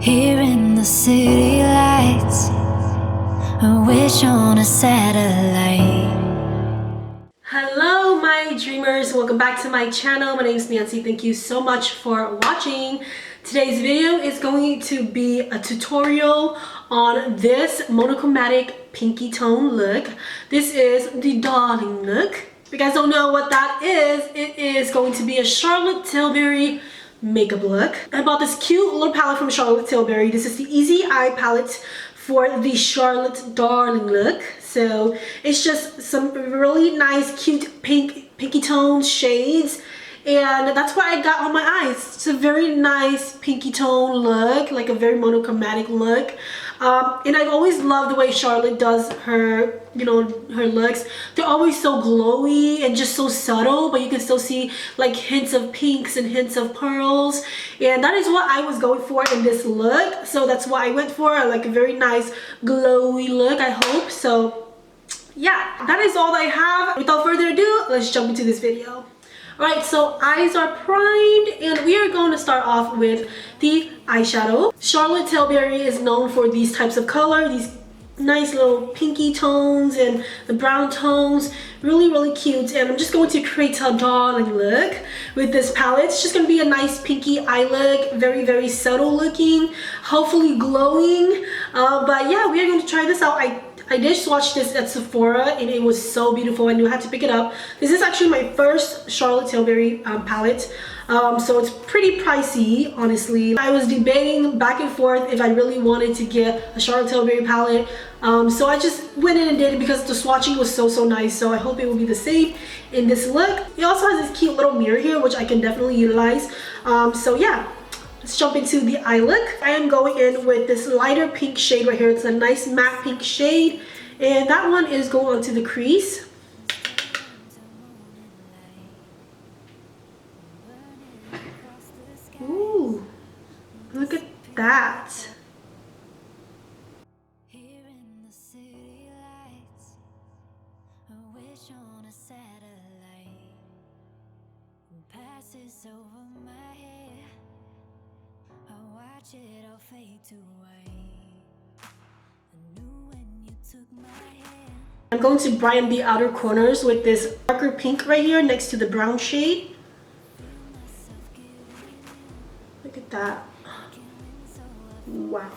Here in the city lights, a wish on a satellite. Hello my dreamers, welcome back to my channel. My name is Nancy. Thank you so much for watching. Today's video is going to be a tutorial on this monochromatic pinky tone look. This is the darling look. If you guys don't know what that is, it is going to be a Charlotte Tilbury makeup look. I bought this cute little palette from Charlotte Tilbury. This is the Easy Eye palette for the Charlotte Darling look. So it's just some really nice cute pinky tone shades, and that's what I got on my eyes. It's a very nice pinky tone look, like a very monochromatic look. And I've always loved the way Charlotte does her, her looks. They're always so glowy and just so subtle, but you can still see like hints of pinks and hints of pearls. And that is what I was going for in this look. So that's what I went for, like a very nice glowy look, I hope. So yeah, that is all I have. Without further ado, let's jump into this video. Alright, so eyes are primed and we are going to start off with the eyeshadow. Charlotte Tilbury is known for these types of color, these nice little pinky tones and the brown tones. Really cute, and I'm just going to create a darling look with this palette. It's just going to be a nice pinky eye look, very subtle looking, hopefully glowing. But yeah, we are going to try this out. I did swatch this at Sephora and it was so beautiful. I knew I had to pick it up. This is actually my first Charlotte Tilbury palette. So it's pretty pricey, honestly. I was debating back and forth if I really wanted to get a Charlotte Tilbury palette. So I just went in and did it because the swatching was so nice. So I hope it will be the same in this look. It also has this cute little mirror here, which I can definitely utilize. So yeah. Let's jump into the eye look. I am going in with this lighter pink shade right here. It's a nice matte pink shade, and that one is going onto the crease. Ooh, look at that. It all fade to white. I knew when you took my hand. I'm going to brighten the outer corners with this darker pink right here next to the brown shade. Look at that. Wow.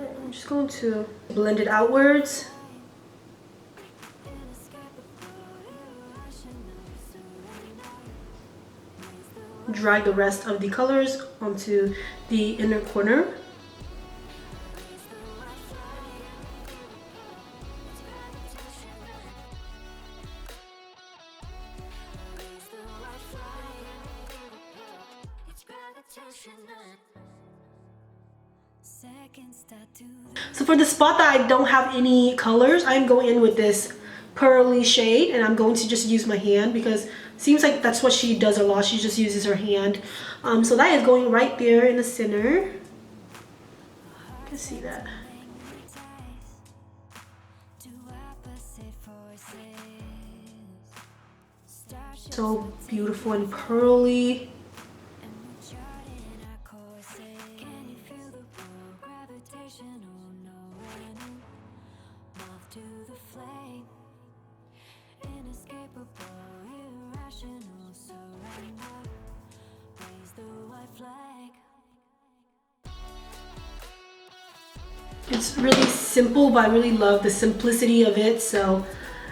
I'm just going to blend it outwards. Drag the rest of the colors onto the inner corner. So for the spot that I don't have any colors, I'm going in with this pearly shade, and I'm going to just use my hand because it seems like that's what she does a lot. She just uses her hand. So that is going right there in the center. You can see that. So beautiful and pearly. It's really simple, but I really love the simplicity of it. So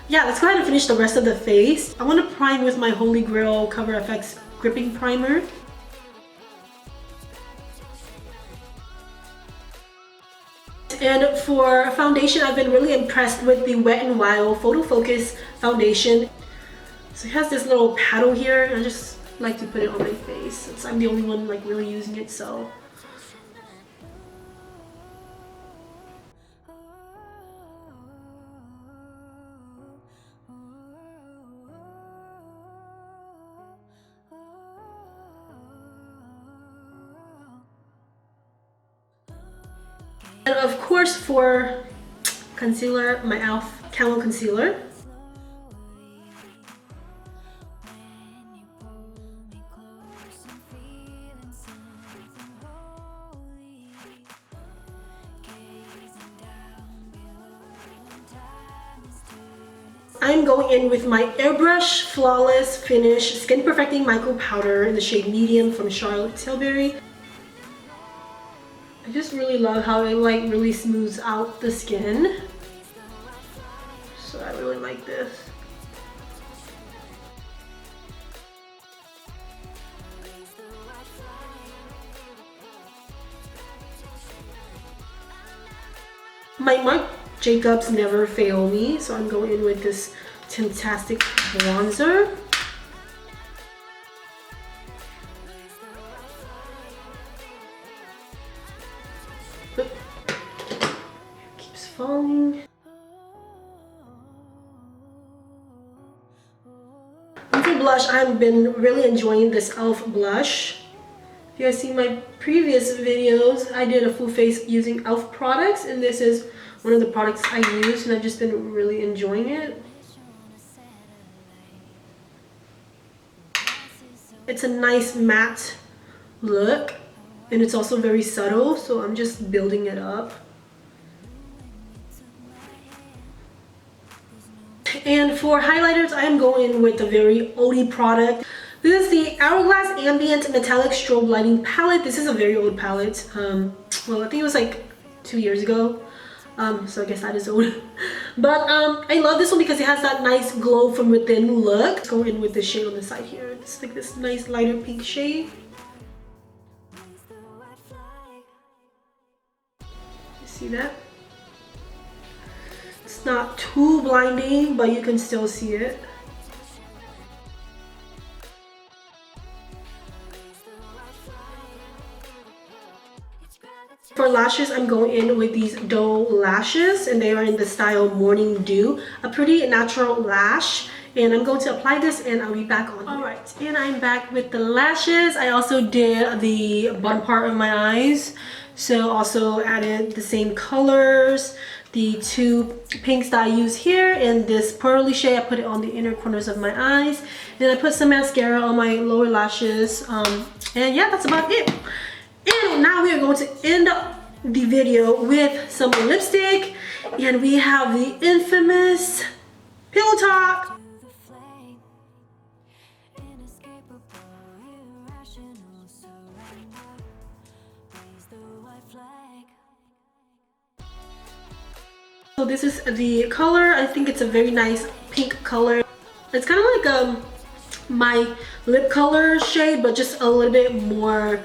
yeah, let's go ahead and finish the rest of the face. I want to prime with my Holy Grail Cover FX gripping primer. And for foundation, I've been really impressed with the Wet n Wild Photo Focus foundation. So it has this little paddle here, and I just like to put it on my face since I'm the only one like really using it. So and of course for concealer, my e.l.f. Camo Concealer. I'm going in with my Airbrush Flawless Finish Skin Perfecting Micro Powder in the shade Medium from Charlotte Tilbury. I just really love how it like really smooths out the skin. So I really like this. My Marc Jacobs never fail me, so I'm going in with this Tintastic bronzer. Keeps falling. And for blush, I've been really enjoying this e.l.f. blush. If you guys see my previous videos, I did a full face using e.l.f. products, and this is one of the products I use, and I've just been really enjoying it. It's a nice matte look, and it's also very subtle, so I'm just building it up. And for highlighters, I am going with a very oldie product. This is the Hourglass Ambient Metallic Strobe Lighting Palette. This is a very old palette. Well, I think it was like 2 years ago. So I guess that is old. But I love this one because it has that nice glow from within look. Let's go in with this shade on the side here. It's like this nice lighter pink shade. You see that? It's not too blinding, but you can still see it. For lashes, I'm going in with these doe lashes, and they are in the style Morning Dew. A pretty natural lash, and I'm going to apply this and I'll be back on. Alright, and I'm back with the lashes. I also did the bottom part of my eyes, so also added the same colors, the two pinks that I use here, and this pearly shade. I put it on the inner corners of my eyes, and I put some mascara on my lower lashes, and yeah, that's about it. And now we are going to end the video with some lipstick, and we have the infamous Pillow Talk. So this is the color. I think it's a very nice pink color. It's kind of like my lip color shade, but just a little bit more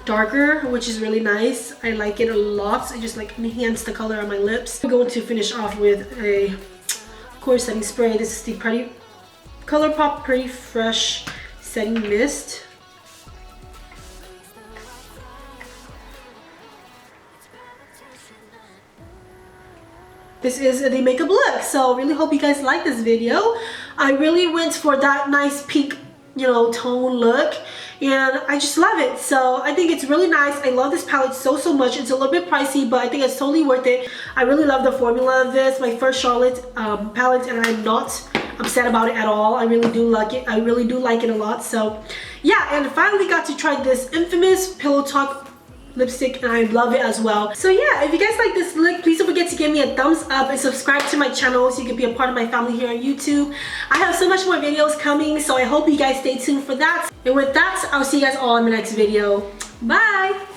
darker, which is really nice. I like it a lot. It just like enhanced the color on my lips. I'm going to finish off with a, of course, setting spray. This is the Pretty ColourPop Pretty Fresh Setting Mist. This is the makeup look. So really hope you guys like this video. I really went for that nice pink, you know, tone look, and I just love it. So I think it's really nice. I love this palette so much. It's a little bit pricey, but I think it's totally worth it. I really love the formula of this. My first Charlotte palette, and I'm not upset about it at all. I really do like it. I really do like it a lot. So yeah, and finally got to try this infamous Pillow Talk lipstick, and I love it as well. So yeah, if you guys like this look, please don't forget to give me a thumbs up and subscribe to my channel so you can be a part of my family here on YouTube. I have so much more videos coming, so I hope you guys stay tuned for that. And with that, I'll see you guys all in the next video. Bye!